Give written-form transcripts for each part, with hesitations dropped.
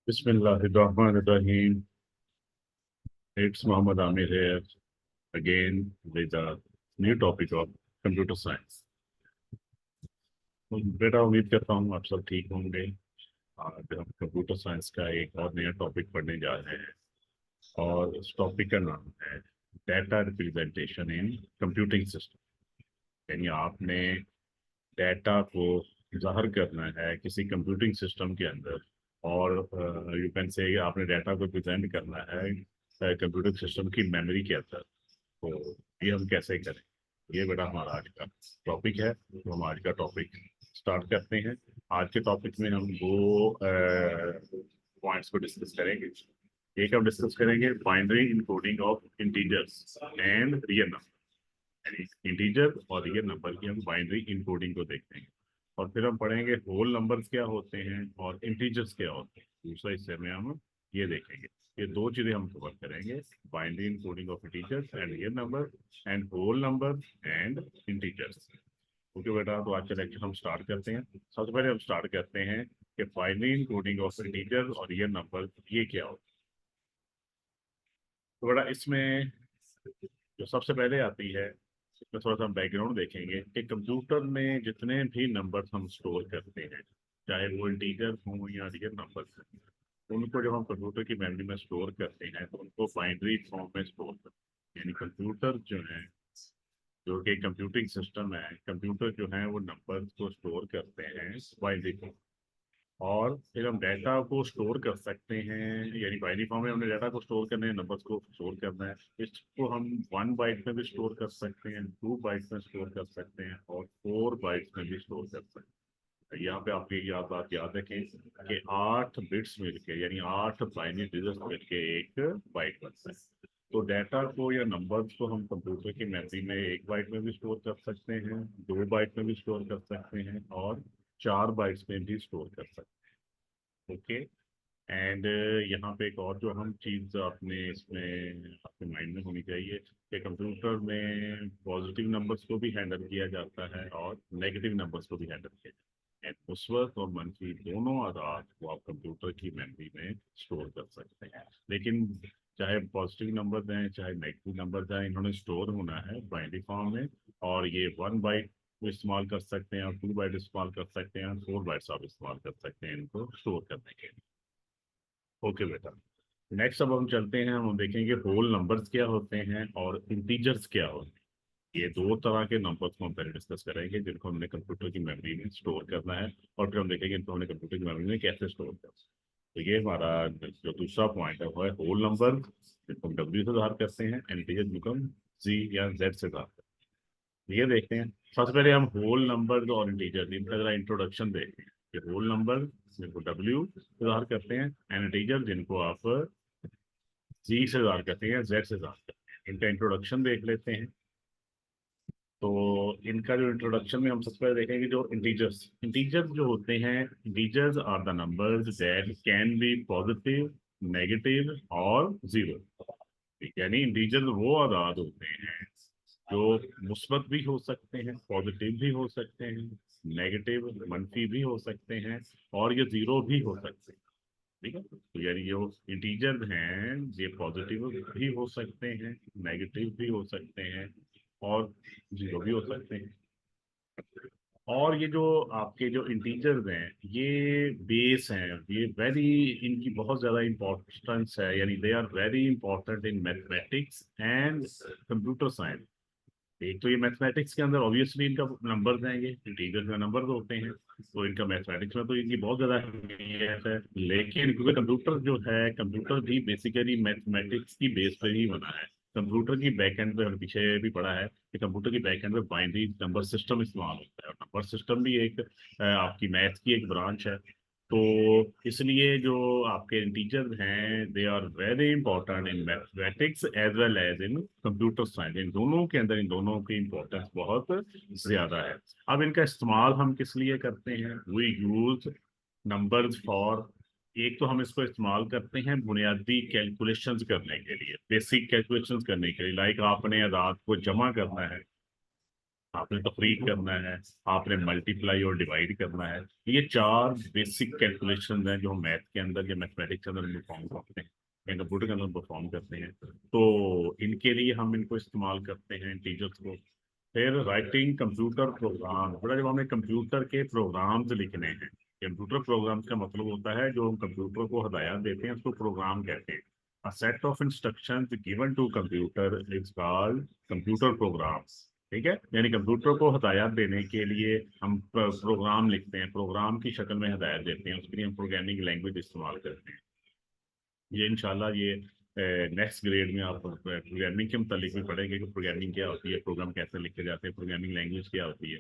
Bismillahirrahmanirrahim. It's Muhammad Amir here again with a new topic of computer science. तो बेटा उम्मीद करता हूँ आप सब ठीक होंगे। आज हम कंप्यूटर साइंस का एक और नया टॉपिक पढ़ने जा रहे हैं और इस टॉपिक का नाम है data representation in computing system. यानी आपने डाटा को जाहिर करना है किसी कंप्यूटिंग सिस्टम के अंदर और यू कैन से आपने डाटा को प्रेजेंट करना है कंप्यूटर सिस्टम की मेमोरी के अंदर। तो ये हम कैसे करें, ये बेटा हमारा आज का टॉपिक है। तो हम आज का टॉपिक स्टार्ट करते हैं। आज के टॉपिक में हम दो पॉइंट्स को डिस्कस करेंगे। एक हम डिस्कस करेंगे binary encoding of integers and real number, यानी इंटीजर और रियल नंबर की हम बाइनरी इनकोडिंग को देखते हैं। और फिर हम पढ़ेंगे होल नंबर्स क्या होते हैं और इंटीजर्स क्या होते हैं। दूसरा हिस्से में हम ये देखेंगे। ये दो चीजें हम कवर करेंगे, binary encoding of integers and real number and whole number and integers. Okay बेटा, तो आज का लेक्चर हम स्टार्ट करते हैं। सबसे पहले हम स्टार्ट करते हैं कि बाइनरी इनकोडिंग ऑफ इंटीजर्स और रियल नंबर ये क्या होता है। तो बेटा इसमें जो सबसे पहले आती है, इसमें थोड़ा सा हम बैकग्राउंड देखेंगे कि कंप्यूटर में जितने भी नंबर्स हम स्टोर करते हैं, चाहे वो इंटीजर हों या रियल नंबर्स हैं, उनको जब हम कंप्यूटर की मेमोरी में स्टोर करते हैं तो उनको बाइनरी फॉर्म में स्टोर करते हैं। यानी कंप्यूटर जो है, जो कि कंप्यूटिंग सिस्टम है, कंप्यूटर जो है वो नंबर्स को स्टोर करते हैं बाइनरी फॉर्म। और फिर हम डाटा को स्टोर कर सकते हैं, यानी बाइनरी फॉर्म में हमने डाटा को स्टोर करना है, नंबर्स को स्टोर करना है। इसको हम 1 बाइट में भी स्टोर कर सकते हैं, 2 बाइट्स में स्टोर कर सकते हैं और 4 बाइट्स में भी स्टोर कर सकते हैं। यहाँ पे आपकी बात याद रखें कि 8 बिट्स मिलके, यानी 8 बाइनरी डिजिट्स मिलके एक बाइट बनता है। तो डाटा को या नंबर्स को हम कंप्यूटर की मेमोरी में 1 बाइट में भी स्टोर कर सकते हैं, 2 बाइट में भी स्टोर कर सकते हैं और 4 बाइट्स में भी स्टोर कर सकते हैं। ओके। एंड यहाँ पे एक और जो हम चीज़ आपने इसमें आपके माइंड में होनी चाहिए कि कंप्यूटर में पॉजिटिव नंबर्स को भी हैंडल किया जाता है और नेगेटिव नंबर्स को भी हैंडल किया जाता है। एंड मुस्बत और मंफी दोनों आदाद को आप कंप्यूटर की मेमोरी में स्टोर कर सकते हैं। लेकिन चाहे पॉजिटिव नंबर हैं चाहे नेगेटिव नंबर हैं, इन्होंने स्टोर होना है बाइनरी फॉर्म में। और ये 1 बाइट इस्तेमाल कर सकते हैं और 2 बाइट इस्तेमाल कर सकते हैं, 4 बाइट्स आप इस्तेमाल कर सकते हैं इनको स्टोर करने के लिए। ओके बेटा, नेक्स्ट अब हम चलते हैं, हम देखेंगे होल नंबर्स क्या होते हैं और इंटीजर्स क्या होते हैं। ये दो तरह के नंबर्स को हम पहले डिस्कस करेंगे जिनको हमने कंप्यूटर की मेमोरी में स्टोर करना है, और फिर हम देखेंगे इनको हमने कंप्यूटर की मेमोरी में कैसे स्टोर करना है। तो ये हमारा जो दूसरा पॉइंट है वो है होल नंबर, जिनको हम डब्ल्यू से ज़ाहिर करते हैं, इंटीजर जिनको हम जी या जेड से ज़ाहिर करते हैं। ये देखते हैं। सबसे पहले हम होल नंबर और इंटीजर इनका जरा इंट्रोडक्शन देखते हैं कि होल नंबर जिनको डब्ल्यू से ज़ाहिर करते हैं एंड इंटीजर जिनको आप जी से ज़ाहिर करते हैं, जेड से ज़ाहिर करते हैं। इनका इंट्रोडक्शन देख लेते हैं। तो इनका जो इंट्रोडक्शन में हम सबसे पहले देखेंगे जो इंटीजर्स इंटीजर्स जो होते हैं, integers are the numbers that can be positive, negative और जीरो। यानी इंटीजर वो आदाद होते हैं जो मुस्बत भी हो सकते हैं, पॉजिटिव भी हो सकते हैं, नेगेटिव मनफी भी हो सकते हैं और ये जीरो भी हो सकते हैं। ठीक है, तो यानी जो इंटीजर हैं ये पॉजिटिव भी हो सकते हैं, नेगेटिव भी हो सकते हैं और जीरो भी हो सकते हैं। और ये जो आपके जो इंटीजर्स हैं ये बेस हैं, ये वेरी, इनकी बहुत ज़्यादा इंपॉर्टेंस है, यानी they are very important in mathematics and computer science. एक तो ये मैथमेटिक्स के अंदर ऑब्वियसली इनका नंबर्स हैं, ये इंटीजर्स में नंबर्स होते हैं, तो इनका मैथमेटिक्स में तो इनकी बहुत ज़्यादा अहमियत है। लेकिन क्योंकि कंप्यूटर जो है, कंप्यूटर भी बेसिकली मैथमेटिक्स की बेस पर ही बना है। कंप्यूटर की बैक एंड पे हमने पीछे भी पढ़ा है कि कंप्यूटर की बैक एंड पे बाइनरी नंबर सिस्टम इस्तेमाल होता है, और नंबर सिस्टम भी एक आपकी मैथ की एक ब्रांच है। तो इसलिए जो आपके इंटीजर हैं they are very important in mathematics as well as in computer science. इन दोनों के अंदर इन दोनों की इंपॉर्टेंस बहुत ज्यादा है। अब इनका इस्तेमाल हम किस लिए करते हैं? वी यूज नंबर्स फॉर, एक तो हम इसको इस्तेमाल करते हैं बुनियादी कैलकुलेशंस करने के लिए, बेसिक कैलकुलेशंस करने के लिए, लाइक आपने आदाद को जमा करना है आपने तफरीक करना है, आपने मल्टीप्लाई और डिवाइड करना है। ये चार बेसिक कैलकुलेशन हैं जो हम मैथ के अंदर या मैथमेटिक्स के अंदर परफॉर्म करते हैं या कंप्यूटर के अंदर परफॉर्म करते हैं। तो इनके लिए हम इनको इस्तेमाल करते हैं इंटीजर्स को। फिर राइटिंग कंप्यूटर प्रोग्राम, बड़ा जब हमें कंप्यूटर के प्रोग्राम्स लिखने हैं, कंप्यूटर प्रोग्राम्स का मतलब होता है जो हम कंप्यूटर को हदायत देते हैं उसको प्रोग्राम कहते हैं। A set of instructions given to computer is called computer programs। ठीक है, यानी कंप्यूटर को हदायत देने के लिए हम प्रोग्राम लिखते हैं, प्रोग्राम की शक्ल में हदायत देते हैं, उसके लिए हम प्रोग्रामिंग लैंग्वेज इस्तेमाल करते हैं। ये इंशाल्लाह ये नेक्स्ट ग्रेड में आप प्रोग्रामिंग के मुतालिक भी पढ़ेंगे कि प्रोग्रामिंग क्या होती है, प्रोग्राम कैसे लिखे जाते हैं, प्रोग्रामिंग लैंग्वेज क्या होती है।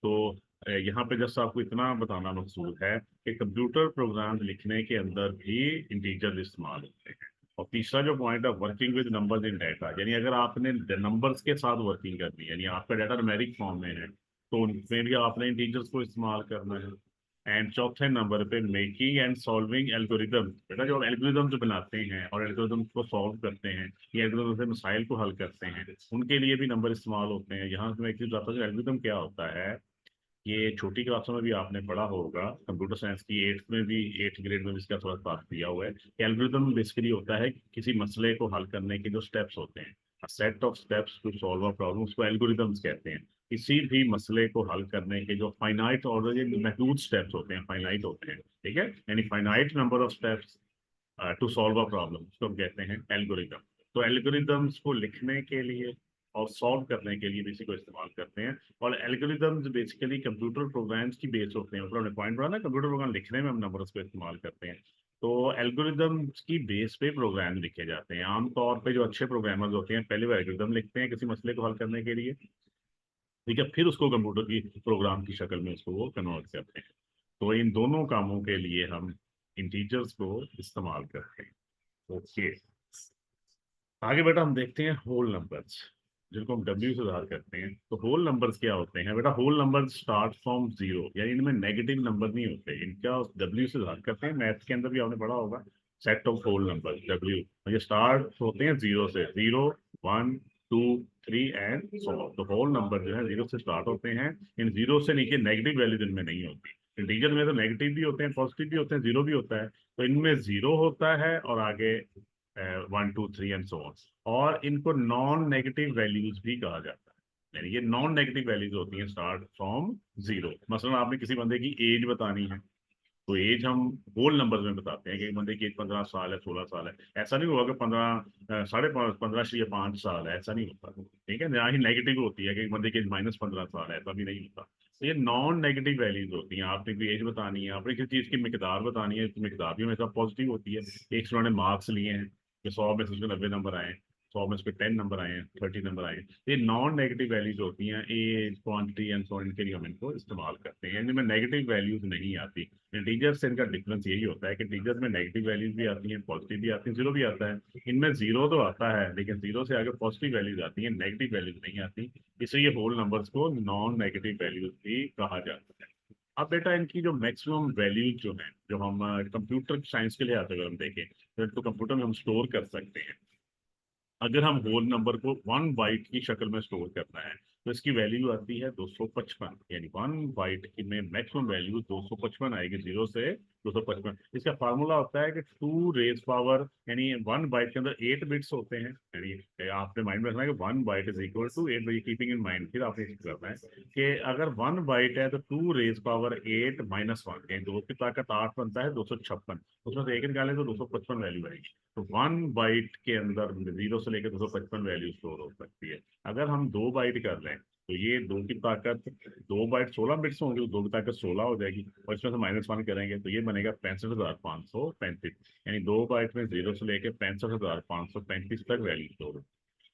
तो यहाँ पे जस्ट आपको इतना बताना मकसूद है कि कंप्यूटर प्रोग्राम लिखने के अंदर भी इंटीजर इस्तेमाल होते हैं। और तीसरा जो पॉइंट है, working with numbers in data, यानी अगर आपने नंबर्स के साथ वर्किंग करनी है, यानी आपका डाटा न्यूमेरिक फॉर्म में है तो उनमें भी आपने इंटीजर्स को इस्तेमाल करना है। एंड चौथे नंबर पे मेकिंग एंड सॉल्विंग एल्गोरिदम, बेटा जो एल्गोरिदम जो बनाते हैं और एल्गोरिदम को सॉल्व करते हैं या एल्गोरिदम से मसाइल को हल करते हैं, उनके लिए भी नंबर इस्तेमाल होते हैं। यहाँ से मैं एक चीज बताता हूँ, एल्गोरिदम क्या होता है। ये छोटी क्लासों में भी आपने पढ़ा होगा, कंप्यूटर साइंस की एट्थ में भी, एट्थ ग्रेड में भी इसका थोड़ा पास दिया हुआ है। एल्गोरिदम बेसिकली होता है किसी मसले को हल करने के जो स्टेप्स होते हैं, set of steps to solve a problem, उसको एल्गोरिदम्स कहते हैं। किसी भी मसले को हल करने के जो फाइनाइट और ये महदूद स्टेप्स होते हैं, फाइनाइट होते हैं, ठीक है, यानी finite number of steps to solve a problem, उसको हम कहते हैं एल्गोरिदम। तो एल्गोरिदम्स को लिखने के लिए और सॉल्व करने के लिए भी इसी को इस्तेमाल करते हैं। और एल्गोरिदम्स बेसिकली कंप्यूटर प्रोग्राम्स की बेस होते हैं, ऊपर हमने पॉइंट पढ़ा ना, कंप्यूटर प्रोग्राम लिखने में हम नंबर्स को इस्तेमाल करते हैं। तो एल्गोरिदम्स की बेस पे प्रोग्राम लिखे जाते हैं। आमतौर पे जो अच्छे प्रोग्रामर्स होते हैं पहले वो एल्गोरिदम लिखते हैं किसी मसले को हल करने के लिए, ठीक है, फिर उसको कंप्यूटर की प्रोग्राम की शक्ल में उसको वो कन्वर्ट करते हैं। तो इन दोनों कामों के लिए हम इंटीजर्स को इस्तेमाल करते हैं। ओके, आगे बेटा हम देखते हैं होल नंबर्स, जिनको हम डब्ल्यू से उधार करते हैं। तो होल नंबर्स क्या होते हैं बेटा? Whole numbers start from zero, यानी इनमें नेगेटिव नंबर नहीं होते, इनका डब्ल्यू से उधार करते हैं। मैथ्स के अंदर भी आपने पढ़ा होगा, set of whole number W, ये स्टार्ट होते हैं जीरो से, zero, one, two, three and so on. तो होल नंबर जो है जीरो से स्टार्ट होते हैं। इन जीरो से नीचे नेगेटिव वैल्यूज इनमें नहीं होती। इंटीजर में तो नेगेटिव भी होते हैं, पॉजिटिव भी होते हैं, जीरो भी होता है। तो इनमें जीरो होता है और आगे one, two, three and so on. और इनको नॉन नेगेटिव वैल्यूज भी कहा जाता है, यानी ये नॉन नेगेटिव वैल्यूज होती हैं स्टार्ट फ्रॉम जीरो। मसलन आपने किसी बंदे की एज बतानी है, तो एज हम होल नंबर में बताते हैं कि एक बंदे की एज 15 साल है, 16 साल है। ऐसा नहीं होगा कि 15.5 या 5 साल है, ऐसा नहीं होता, ठीक है। ना ही नेगेटिव होती है कि एक बंदे की एज -15 साल है, ऐसा भी नहीं होता। तो ये नॉन नेगेटिव वैल्यूज होती हैं। आपने कोई एज बतानी है, आपने किसी चीज की मिकदार बतानी है, तो मिकदार भी हमेशा पॉजिटिव होती है। एक स्टूडेंट ने मार्क्स लिए हैं कि 100 में से उसको 90 नंबर आए, 100 में से 10 नंबर आए हैं, 30 नंबर आए हैं। ये नॉन नेगेटिव वैल्यूज होती हैं, एज, क्वांटिटी एंड सो, इनके लिए हम इनको इस्तेमाल करते हैं। इनमें नेगेटिव वैल्यूज नहीं आती। इंटीजर से इनका डिफरेंस यही होता है कि इंटीजर में नेगेटिव वैल्यूज भी आती हैं, पॉजिटिव भी आती हैं, जीरो भी आता है। इनमें जीरो तो आता है, लेकिन जीरो से आगे पॉजिटिव वैल्यूज आती हैं, नेगेटिव वैल्यूज नहीं आती। इसलिए ये होल नंबर्स को नॉन नेगेटिव वैल्यूज भी कहा जाता है। अब बेटा इनकी जो मैक्सिमम वैल्यूज जो है, जो हम कंप्यूटर साइंस के लिए आते हैं, अगर हम देखें तो इनको कंप्यूटर में हम स्टोर कर सकते हैं। अगर हम होल नंबर को 1 बाइट की शक्ल में स्टोर करना है तो इसकी वैल्यू आती है 255, यानी 1 बाइट की में मैक्सिमम वैल्यू 255 आएगी, जीरो से 255। इसका फार्मूला होता है कि 2 रेज पावर, यानी 1 बाइट के अंदर 8 बिट्स होते हैं, यानी आपने माइंड में रखना है कि 1 byte is equal to 8, keeping in mind. फिर आपने करना है कि अगर 1 बाइट है तो 2 रेज पावर 8 - 1, यानी 2 की ताकत 8 बनता है 256, उसमें से एक निकालें तो 255 वैल्यू आएगी। तो 1 बाइट के अंदर जीरो से लेकर 255 वैल्यू स्टोर हो सकती है। अगर हम 2 बाइट कर लें तो ये 2 की ताकत, 2 बाइट 16 बिट्स होंगे, तो 2 की ताकत 16 हो जाएगी, और इसमें से -1 करेंगे तो ये बनेगा 65,535, यानी 2 बाइट में जीरो से लेकर 65,535 तक वैल्यू स्टोर हो।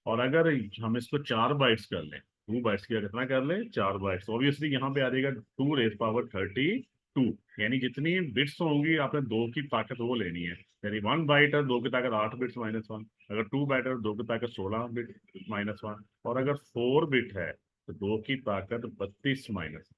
और अगर हम इसको 4 बाइट्स कर लें, 2 बाइट्स की कितना कर लें, 4 बाइट्स, ऑब्वियसली यहाँ पे आ जाएगा 2 रेज पावर 32, यानी जितनी बिट्स होंगी आपने 2 की ताकत वो लेनी है। यानी 1 बाइट है, 2 की ताकत 8 बिट्स -1, अगर 2 बाइट है 2 की ताकत 16 बिट -1, और अगर 4 बिट है तो 2 की ताकत 32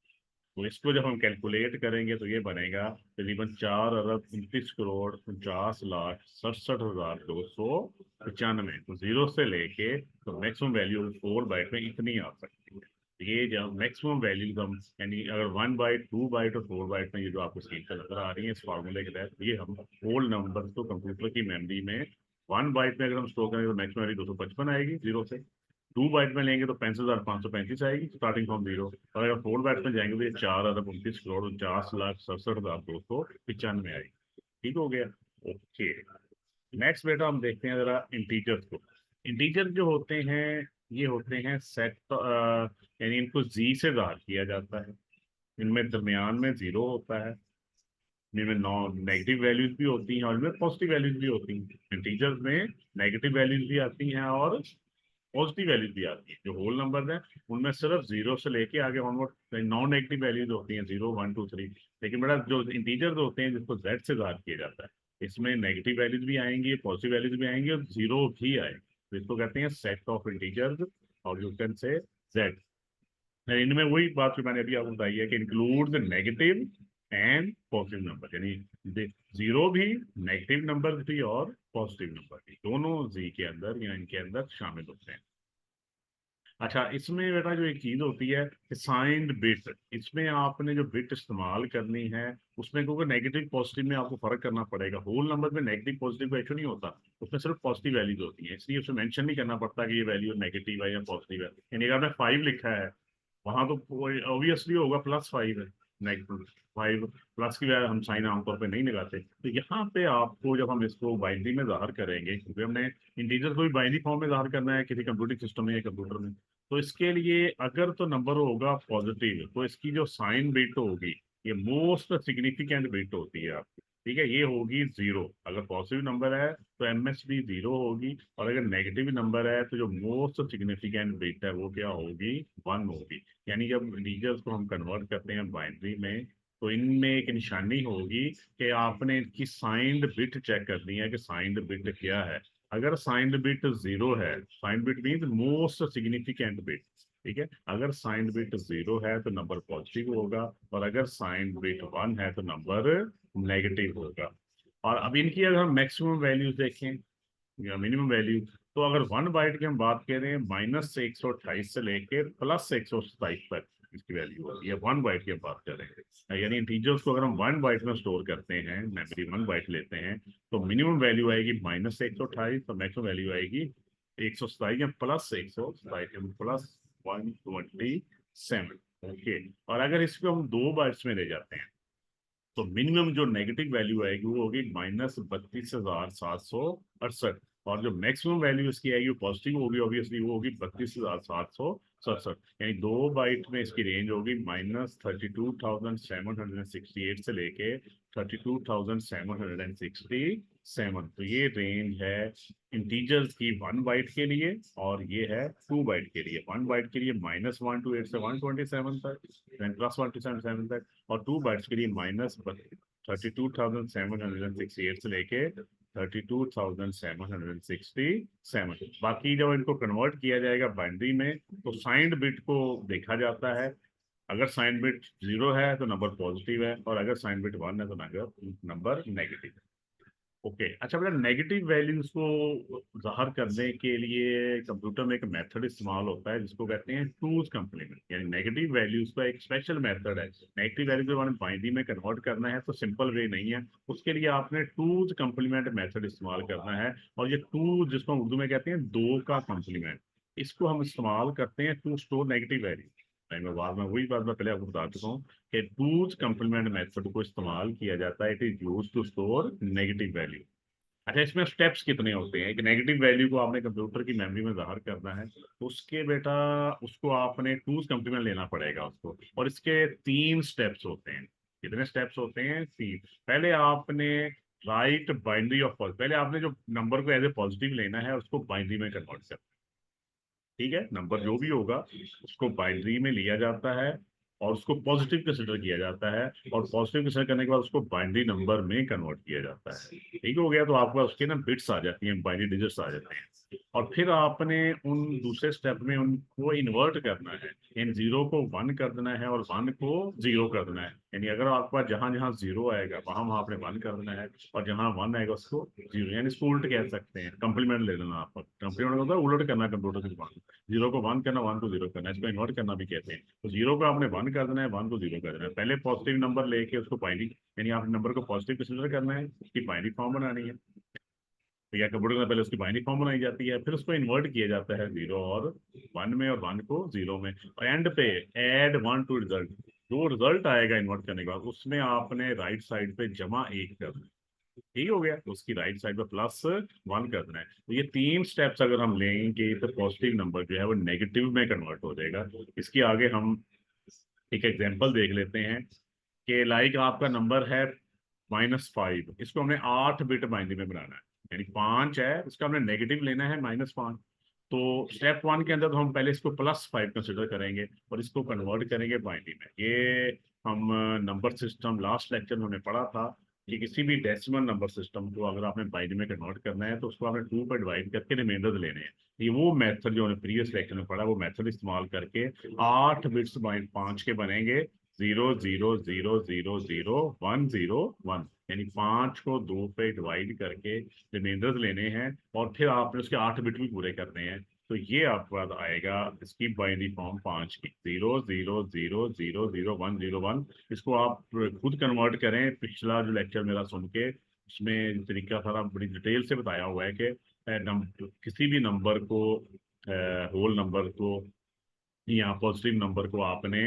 तो इसको जब हम कैलकुलेट करेंगे तो ये बनेगा तकरीबन 4,29,50,67,295। तो जीरो से लेके तो मैक्सिमम वैल्यू 4 बाइट में इतनी आ सकती है। ये जब मैक्सिमम वैल्यूज हम, यानी अगर 1 बाइट 2 बाइट और 4 बाइट में, ये जो आपको स्क्रीन पर नजर आ रही है इस फार्मूले के तहत, ये हम होल नंबर को कंप्यूटर की मेमोरी में 1 बाइट में अगर हम स्टोर करेंगे तो मैक्सिमम वैल्यू 255 आएगी जीरो से। 2 बाइट में लेंगे तो 65,535 आएगी स्टार्टिंग फ्रॉम जीरो। और अगर 4 बाइट में जाएंगे तो ये 4,29,49,67,295 आएगी। ठीक हो गया। ओके, नेक्स्ट बेटा हम देखते हैं जरा इंटीजर्स को। इंटीजर जो होते हैं ये होते हैं सेट, यानी इनको जी से ज़ाहिर किया जाता है। इनमें दरमियान में जीरो होता है, इनमें नॉन नेगेटिव वैल्यूज भी होती हैं और इनमें पॉजिटिव वैल्यूज भी होती हैं। इंटीजर्स में नेगेटिव वैल्यूज भी आती हैं और पॉजिटिव वैल्यूज भी आती हैं। जो होल नंबर हैं उनमें सिर्फ जीरो से लेके आगे ऑनवर्ड नॉन नेगेटिव वैल्यूज होती हैं, 0 1 2 3। लेकिन बड़ा जो इंटीजर्स होते हैं जिसको जेड से ज़ाहिर किया जाता है, इसमें नेगेटिव वैल्यूज भी आएंगी, पॉजिटिव वैल्यूज भी आएंगी और जीरो भी आएंगे। तो इसको कहते हैं सेट ऑफ इंटीजर्स, और यू कैन से जेड। इनमें वही बात जो मैंने अभी आपको बताई है कि include the negative and positive number, यानी जीरो भी, नेगेटिव नंबर भी और पॉजिटिव नंबर भी, दोनों जी के अंदर या इनके अंदर शामिल होते हैं। अच्छा, इसमें बेटा जो एक चीज होती है साइंड बिट, इसमें आपने जो बिट इस्तेमाल करनी है उसमें, क्योंकि नेगेटिव पॉजिटिव में आपको फर्क करना पड़ेगा। होल नंबर में नेगेटिव पॉजिटिव का इशू नहीं होता, उसमें सिर्फ पॉजिटिव वैल्यूज होती हैं, इसलिए उसमें मेंशन नहीं करना पड़ता कि ये वैल्यू नेगेटिव है या पॉजिटिव है। यानी अगर आपने 5 लिखा है वहां तो ऑब्वियसली होगा +5 है, नेगेटिव 5 प्लस की वजह हम साइन आमतौर पे नहीं लगाते। तो यहाँ पे आपको जब हम इसको बाइनरी में ज़ाहिर करेंगे, क्योंकि हमने इंटीजर को भी बाइनरी फॉर्म में ज़ाहिर करना है किसी कंप्यूटिंग सिस्टम में या कंप्यूटर में, तो इसके लिए अगर तो नंबर होगा पॉजिटिव तो इसकी जो साइन बिट होगी ये मोस्ट सिग्निफिकेंट बिट होती है आपकी। ठीक है, ये होगी जीरो। अगर पॉजिटिव नंबर है तो एमएसबी जीरो होगी, और अगर नेगेटिव नंबर है तो जो मोस्ट सिग्निफिकेंट बिट है वो क्या होगी, 1 होगी। यानी जब इंटीजर्स को हम कन्वर्ट करते हैं बाइनरी में तो इनमें एक निशानी होगी कि आपने इनकी साइंड बिट चेक करनी है कि साइंड बिट क्या है। अगर साइंड बिट जीरो है, signed bit means most significant bit, ठीक है, अगर साइंड बिट जीरो है तो नंबर पॉजिटिव होगा, और अगर साइंड बिट 1 है तो नंबर नेगेटिव होगा। और अब इनकी अगर हम मैक्सिमम वैल्यूज देखें या मिनिमम वैल्यू, तो अगर 1 बाइट की हम बात करें -128 से लेके +127 तक इसकी वैल्यू होती है, 1 बाइट की हम बात करें। यानी इंटीजर्स को अगर हम 1 बाइट में स्टोर करते हैं, मेमोरी 1 बाइट लेते हैं, तो मिनिमम वैल्यू आएगी -128 और मैक्सिमम वैल्यू आएगी 127 या +127 +127। ओके, और अगर इसको हम 2 बाइट्स में ले जाते हैं तो मिनिमम जो नेगेटिव वैल्यू आएगी वो होगी -32,768, और जो मैक्सिमम वैल्यू इसकी आएगी वो पॉजिटिव होगी, ऑब्वियसली वो होगी 32,767। यानी 2 बाइट में इसकी रेंज होगी -32,768 से लेके 32,767। तो ये रेंज है इंटीजर्स की 1 बाइट के लिए, और ये है 2 बाइट के लिए। 1 बाइट के लिए -128 से 127 तक, +127 तक, और 2 बाइट्स के लिए -32,768 से लेके 32,767। बाकी जब इनको कन्वर्ट किया जाएगा बाइनरी में तो साइंड बिट को देखा जाता है। अगर साइन बिट जीरो है तो नंबर पॉजिटिव है, और अगर साइन बिट 1 है तो नंबर नेगेटिव है। ओके, अच्छा बेटा, नेगेटिव वैल्यूज को जाहिर करने के लिए कंप्यूटर में एक मेथड इस्तेमाल होता है जिसको कहते हैं टूज कम्प्लीमेंट। यानी नेगेटिव वैल्यूज का एक स्पेशल मेथड है। नेगेटिव वैल्यूज को बाइनरी में कन्वर्ट करना है तो सिंपल वे नहीं है, उसके लिए आपने टूज कम्प्लीमेंट मेथड इस्तेमाल करना है। और ये टूज जिसको हम उर्दू में कहते हैं दो का कम्प्लीमेंट, इसको हम इस्तेमाल करते हैं टू स्टोर नेगेटिव वैल्यू। मैं बाद में वही बात मैं पहले आपको बता चुका हूँ कि टूज कम्प्लीमेंट मेथड को इस्तेमाल किया जाता है, it is use to store negative value. अच्छा, इसमें स्टेप्स कितने होते हैं? एक नेगेटिव वैल्यू को आपने कंप्यूटर की मेमोरी में ज़ाहिर करना है तो उसके बेटा उसको आपने टूज कम्प्लीमेंट लेना पड़ेगा उसको, और इसके 3 स्टेप्स होते हैं। कितने स्टेप्स होते हैं? 3। पहले आपने राइट बाइनरी ऑफ पॉजिटिव, पहले आपने जो नंबर को एज ए पॉजिटिव लेना है उसको बाइनरी में कन्वर्ट करना है। ठीक है, नंबर जो भी होगा उसको बाइनरी में लिया जाता है, और उसको पॉजिटिव कंसिडर किया जाता है, और पॉजिटिव कंसिडर करने के बाद उसको बाइनरी नंबर में कन्वर्ट किया जाता है। ठीक हो गया, तो आपके पास उसके ना बिट्स आ जाती हैं, बाइनरी डिजिट्स आ जाते हैं। और फिर आपने उन दूसरे स्टेप में उनको इन्वर्ट करना है, इन जीरो को वन कर देना है और वन को जीरो कर देना है। यानी अगर आपके पास जहां जहां जीरो आएगा वहां वहां आपने वन कर देना है, और जहां वन आएगा उसको जीरो, यानी इसको उल्ट कह सकते हैं, कंप्लीमेंट ले लेना। आप कंप्लीमेंट होता है उलट करना कंप्यूटर के दिमाग, जीरो को वन करना, वन को जीरो करना, इसको इन्वर्ट करना भी कहते हैं। तो जीरो को आपने वन कर देना है, वन को जीरो कर देना है। पहले पॉजिटिव नंबर लेके उसको बाइनरी, यानी आपने नंबर को पॉजिटिव कंसिडर करना है, उसकी बाइनरी फॉर्म बनानी है। तो या कंप्यूटर में पहले उसकी बाइनरी फॉर्म बनाई जाती है, फिर उसको इन्वर्ट किया जाता है जीरो और वन में, और वन को जीरो में, और एंड पे एड वन टू रिजल्ट। जो रिजल्ट आएगा इन्वर्ट करने के बाद उसमें आपने राइट साइड पे जमा एक करना है। ठीक हो गया, तो उसकी राइट साइड पे प्लस वन करना है। तो ये तीन स्टेप्स अगर हम लेंगे तो पॉजिटिव नंबर जो है वो नेगेटिव में कन्वर्ट हो जाएगा। इसके आगे हम एक एग्जांपल देख लेते हैं कि लाइक आपका नंबर है -5, इसको हमने 8 बिट बाइनरी में बनाना है, यानी 5 है, इसका हमने नेगेटिव लेना है -5। तो स्टेप वन के अंदर तो हम पहले इसको +5 कंसिडर करेंगे और इसको कन्वर्ट करेंगे बाइनरी में। ये हम नंबर सिस्टम लास्ट लेक्चर में हमने पढ़ा था कि किसी भी डेसिमल नंबर सिस्टम को अगर आपने बाइनरी में कन्वर्ट करना है तो उसको आपने 2 पर डिवाइड करके रिमाइंडर लेने हैं। ये वो मेथड जो हमने प्रीवियस लेक्चर में पढ़ा, वो मेथड इस्तेमाल करके 8 बिट्स 5 के बनेंगे, 0 0 0 0 0 1 0 1, यानी 5 को 2 पे डिवाइड करके रिमाइंडर्स लेने हैं, और फिर आपने उसके 8 बिट भी पूरे करने हैं। तो ये आपके पास आएगा इसकी बाइनरी फॉर्म 5 की, 0 0 0 0 0 1 0 1। इसको आप खुद कन्वर्ट करें, पिछला जो लेक्चर मेरा सुन के उसमें तरीका सारा बड़ी डिटेल से बताया हुआ है कि किसी भी नंबर को, होल नंबर को या पॉजिटिव नंबर को आपने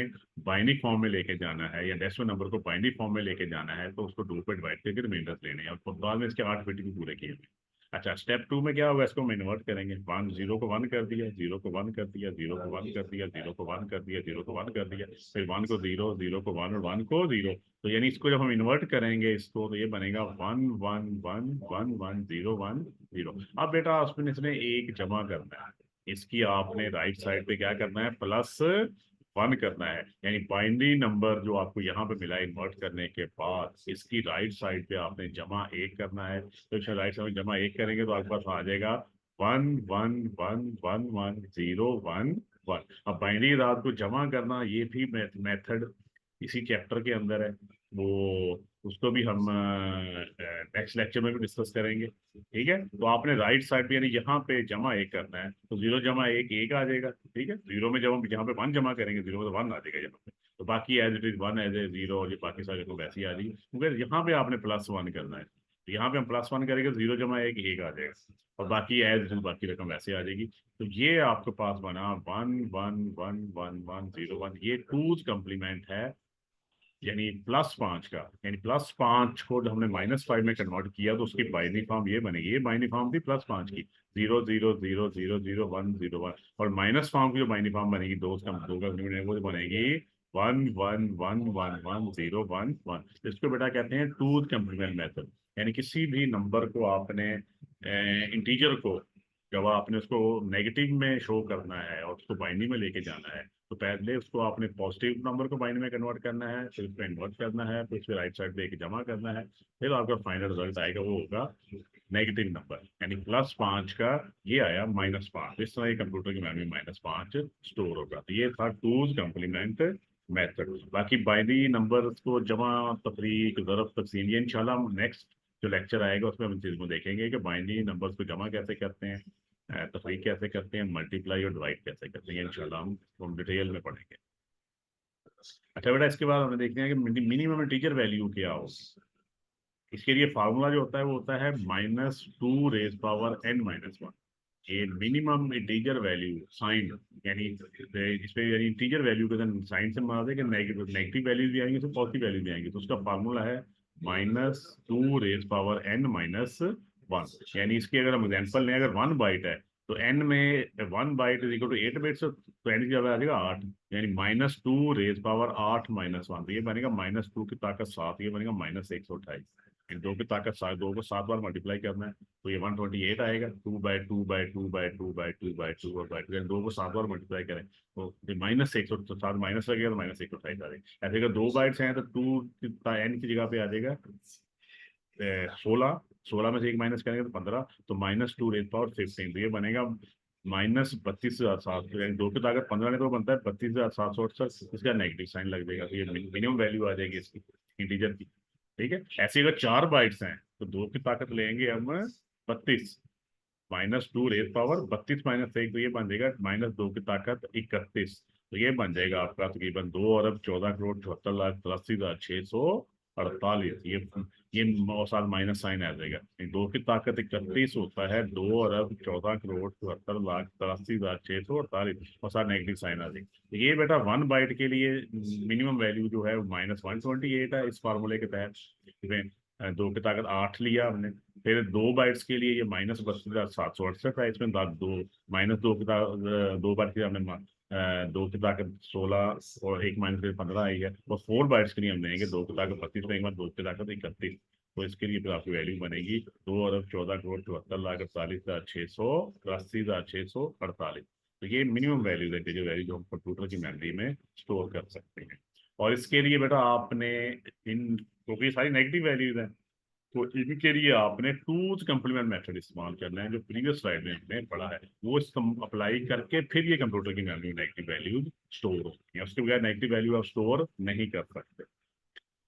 बाइनरी फॉर्म में लेके जाना है, या डेसिमल नंबर को बाइनरी फॉर्म में लेके जाना है, तो उसको 2 पे डिवाइड करके रिमाइंडर्स लेने हैं, और बाद में इसके 8 बिट भी पूरे किए हुए। अच्छा, स्टेप 2 में क्या होगा, इसको हम इन्वर्ट करेंगे। वन, जीरो को वन कर दिया, जीरो को वन कर दिया, जीरो को वन कर दिया, जीरो को वन कर दिया, जीरो को वन कर दिया, फिर वन को जीरो, जीरो को वन और वन को जीरो। तो यानी इसको जब हम इन्वर्ट करेंगे इसको, तो ये बनेगा 1 1 1 1 1 0 1 0। अब बेटा उसमें इसने एक जमा करना है, इसकी आपने राइट साइड पे क्या करना है, +1 करना है। यानी बाइनरी नंबर जो आपको यहाँ पे मिला इन्वर्ट करने के बाद, इसकी राइट साइड पे आपने जमा एक करना है। तो इसका राइट साइड में जमा एक करेंगे तो आपके पास आ जाएगा 1 1 1 1 1 0 1 1। अब बाइनरी रात को जमा करना ये भी मेथड इसी चैप्टर के अंदर है, वो उसको भी हम नेक्स्ट लेक्चर में भी डिस्कस करेंगे। ठीक है, तो आपने राइट साइड पे यानी यहाँ पे जमा एक करना है, तो 0 जमा एक आ जाएगा। ठीक है, जीरो में जब हम यहाँ पे 1 जमा करेंगे, जीरो में तो 1 आ जाएगा यहाँ पे, तो बाकी as it is 1 as a 0, और ये बाकी सारे तो वैसे ही आ जाएगी, क्योंकि यहाँ पे आपने +1 करना है। तो यहाँ पे हम +1 करेंगे, 0 जमा एक आ जाएगा, और बाकी एज इट इज बाकी रकम वैसे आ जाएगी। तो ये आपके पास बना 1 1 1 1 1 0 1, ये टूज कम्प्लीमेंट है, यानी +5 का। यानी +5 को जब हमने -5 में कन्वर्ट किया तो उसकी बाइनरी फॉर्म ये बनेगी, ये बाइनरी फॉर्म थी +5 की, 0 0 0 0 0 1 0 1। और माइनस फॉर्म की जो बाइनरी फॉर्म बनेगी, दो का वो बनेगी 1 1 1 1 1 0 1 1। इसको बेटा कहते हैं टूथ कम्प्लीमेंट मेथड। यानी किसी भी नंबर को आपने, इंटीजर को जब आपने उसको नेगेटिव में शो करना है और उसको बाइनरी में लेके जाना है, तो पहले उसको आपने पॉजिटिव नंबर को बाइनरी में कन्वर्ट करना है, फिर उसको इन्वर्ट करना है, फिर उसको राइट साइड पे एक जमा करना है, फिर आपका फाइनल रिजल्ट आएगा, वो होगा नेगेटिव नंबर, यानी +5 का ये आया -5। इस तरह ये कंप्यूटर की मेमोरी -5 स्टोर होगा। तो ये था टूज कम्प्लीमेंट मेथड। बाकी बाइनरी नंबर को जमा, तफरीक, ज़रब, तकसीम, ये इंशाल्लाह हम नेक्स्ट जो लेक्चर आएगा उसमें हम इन चीज़ों को देखेंगे कि बाइनरी नंबर्स को जमा कैसे करते हैं, तफरीक कैसे करते हैं, मल्टीप्लाई और डिवाइड कैसे करते हैं, इंशाल्लाह हम डिटेल में पढ़ेंगे। अच्छा बेटा, इसके बाद हमने देखते हैं कि मिनिमम इंटीजर वैल्यू क्या हो। इसके लिए फार्मूला जो होता है वो होता है -2 रेज पावर n-1। ये मिनिमम इंटीजर वैल्यू साइन, यानी इस पे यानी इंटीजर वैल्यू के साइन से मना है कि नेगेटिव वैल्यूज भी आएंगे तो पॉजिटिव वैल्यूज भी आएंगी, तो उसका फार्मूला है -2 रेज पावर n-1। यानी इसकी अगर हम एग्जांपल लें, अगर 1 बाइट है तो n में 1 byte is equal to 8 bits, तो n की जगह आ जाएगा 8, यानी -2 रेज पावर 8 -1। तो ये बनेगा -2 की ताकत 7, ये बनेगा -128। इन 2 की ताकत 2 को 7 बार मल्टीप्लाई करना है, तो ये 128 आएगा। 2/2/2/2/2/2/2 और बाई 2 को 7 बार मल्टीप्लाई करें तो -1, तो 7 माइनस लगेगा तो -128 आ जाएगा। ऐसे अगर 2 बाइट्स हैं तो 2 n की जगह पे आ जाएगा 16। 16 में से 1 माइनस करेंगे तो 15, तो -2^15, तो ये बनेगा -32,700, यानी 2 की ताकत 15 में तो बनता है 32,768, इसका नेगेटिव साइन लग जाएगा, तो ये मिनिमम वैल्यू आ जाएगी इसकी इंटीजर की। ठीक है, ऐसे अगर 4 बाइट्स हैं तो 2 की ताकत लेंगे हम 32, -2^32 तो ये बन जाएगा -2 की ताकत 31, तो ये बन जाएगा आपका तकरीबन 2,14,74,88,648। ये और साथ माइनस साइन आ जाएगा। 2 की ताकत 31 होता है 2,14,74,88,648 और साथ नेगेटिव साइन आ जाएगा। तो ये बेटा 1 बाइट के लिए मिनिमम वैल्यू जो है -128 है इस फार्मूले के तहत। 2 की ताकत 8 लिया हमने। फिर 2 बाइट्स के लिए ये -32,768 है, इसमें -2 की ताकत 2 बाइट के लिए हमने 2 की ताकत 16 और 1 माइनस 15 आई है, और 4 बाइट्स के लिए हम लेंगे 2 की ताकत 32 में एक बार 2 की ताकत 31, तो इसके लिए फिर आपकी वैल्यू बनेगी 2,14,74,48,648। तो ये मिनिमम वैल्यूज है, जो वैल्यू जो हम कंप्यूटर की मेमोरी में स्टोर कर सकते हैं। और इसके लिए बेटा आपने इन, क्योंकि सारी नेगेटिव वैल्यूज हैं, तो इनके लिए आपने टूज कंप्लीमेंट मेथड इस्तेमाल करना है, जो प्रीवियस स्लाइड में हमने पढ़ा है वो अप्लाई करके फिर ये कंप्यूटर की मेमोरी में नेगेटिव वैल्यूज स्टोर होती है, उसके बगैर नेगेटिव वैल्यू आप स्टोर नहीं कर सकते।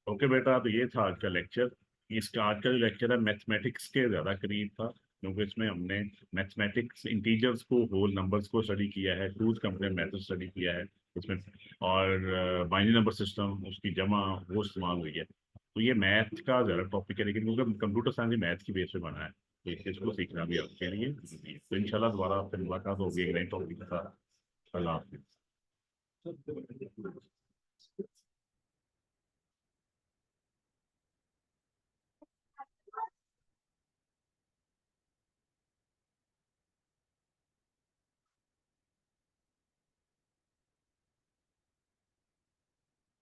ओके बेटा, तो ये था आज का लेक्चर। इसका आज का जो लेक्चर है मैथमेटिक्स के ज़्यादा करीब था, क्योंकि इसमें हमने मैथमेटिक्स इंटीजर्स को, होल नंबर्स को स्टडी किया है, टूज कंप्लीमेंट मेथड स्टडी किया है इसमें, और बाइनरी नंबर सिस्टम, उसकी जमा वो इस्तेमाल हुई है। तो ये मैथ का ज़्यादा टॉपिक है, लेकिन क्योंकि कंप्यूटर साइंस मैथ की बेस पे बना है, तो इस चीज़ को सीखना भी आपके लिए जरूरी है। तो इंशाल्लाह दोबारा आपसे मुलाकात होगी एक नए टॉपिक के साथ। अल्लाह हाफिज़।